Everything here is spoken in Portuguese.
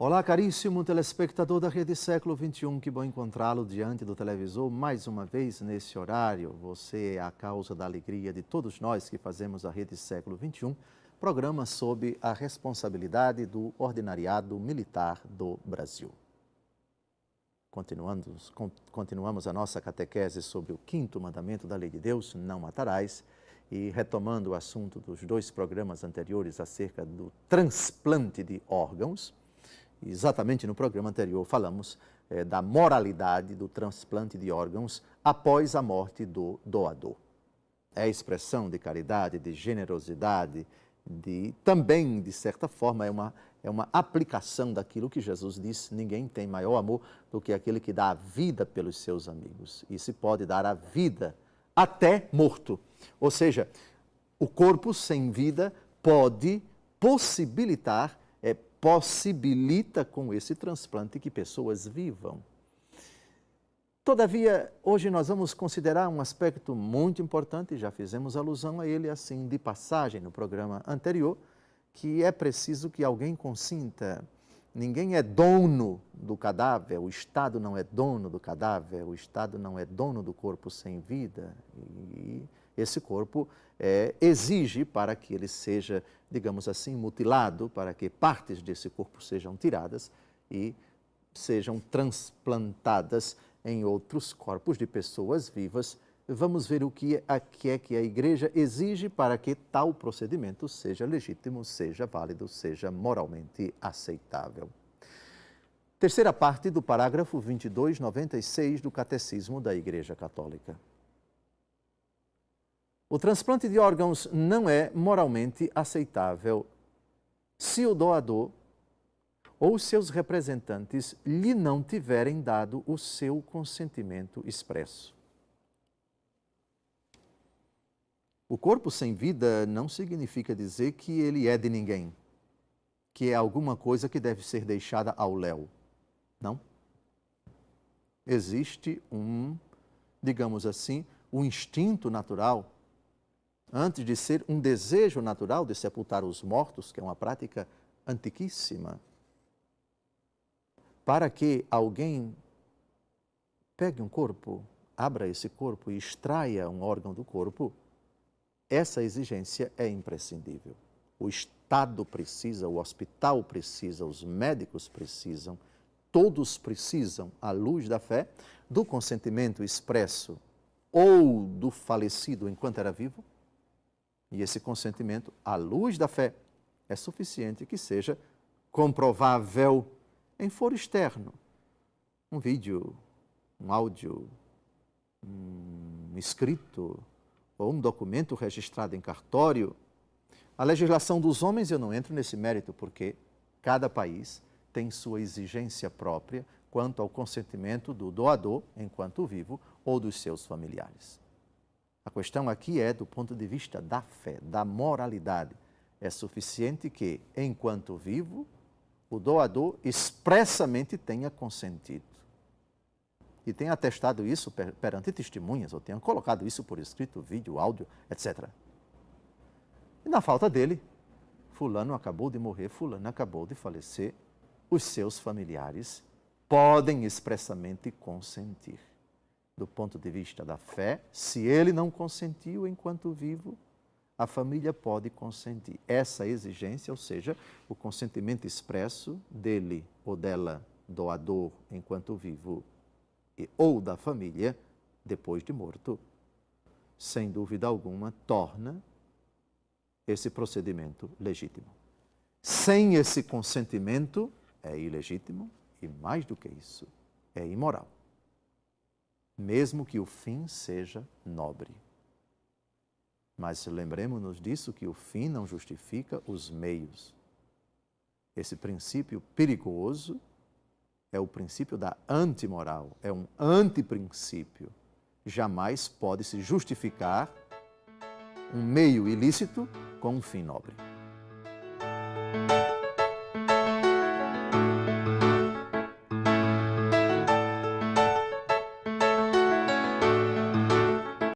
Olá, caríssimo telespectador da Rede Século XXI, que bom encontrá-lo diante do televisor mais uma vez nesse horário. Você é a causa da alegria de todos nós que fazemos a Rede Século XXI, programa sob a responsabilidade do Ordinariado Militar do Brasil. Continuamos a nossa catequese sobre o 5º mandamento da Lei de Deus, não matarás, e retomando o assunto dos 2 programas anteriores acerca do transplante de órgãos. Exatamente no programa anterior falamos da moralidade do transplante de órgãos após a morte do doador. É expressão de caridade, de generosidade, também, de certa forma, é uma aplicação daquilo que Jesus disse: ninguém tem maior amor do que aquele que dá a vida pelos seus amigos. E se pode dar a vida até morto. Ou seja, o corpo sem vida possibilita com esse transplante que pessoas vivam. Todavia, hoje nós vamos considerar um aspecto muito importante, já fizemos alusão a ele assim de passagem no programa anterior, que é preciso que alguém consinta. Ninguém é dono do cadáver, o Estado não é dono do cadáver, o Estado não é dono do corpo sem vida. E esse corpo exige, para que ele seja, digamos assim, mutilado, para que partes desse corpo sejam tiradas e sejam transplantadas em outros corpos de pessoas vivas. Vamos ver o que é que a Igreja exige para que tal procedimento seja legítimo, seja válido, seja moralmente aceitável. Terceira parte do parágrafo 2296 do Catecismo da Igreja Católica. O transplante de órgãos não é moralmente aceitável se o doador ou seus representantes lhe não tiverem dado o seu consentimento expresso. O corpo sem vida não significa dizer que ele é de ninguém, que é alguma coisa que deve ser deixada ao léu. Não. Existe digamos assim, um instinto natural, antes de ser um desejo natural de sepultar os mortos, que é uma prática antiquíssima. Para que alguém pegue um corpo, abra esse corpo e extraia um órgão do corpo, essa exigência é imprescindível. O Estado precisa, o hospital precisa, os médicos precisam, todos precisam, à luz da fé, do consentimento expresso ou do falecido enquanto era vivo. E esse consentimento, à luz da fé, é suficiente que seja comprovável em foro externo. Um vídeo, um áudio, um escrito ou um documento registrado em cartório. A legislação dos homens, eu não entro nesse mérito, porque cada país tem sua exigência própria quanto ao consentimento do doador, enquanto vivo, ou dos seus familiares. A questão aqui é do ponto de vista da fé, da moralidade. É suficiente que, enquanto vivo, o doador expressamente tenha consentido. E tenha atestado isso perante testemunhas, ou tenha colocado isso por escrito, vídeo, áudio, etc. E na falta dele, fulano acabou de morrer, fulano acabou de falecer, os seus familiares podem expressamente consentir. Do ponto de vista da fé, se ele não consentiu enquanto vivo, a família pode consentir. Essa exigência, ou seja, o consentimento expresso dele ou dela, doador enquanto vivo, ou da família, depois de morto, sem dúvida alguma, torna esse procedimento legítimo. Sem esse consentimento, é ilegítimo e, mais do que isso, é imoral. Mesmo que o fim seja nobre. Mas lembremos-nos disso, que o fim não justifica os meios. Esse princípio perigoso é o princípio da antimoral, é um antiprincípio. Jamais pode se justificar um meio ilícito com um fim nobre.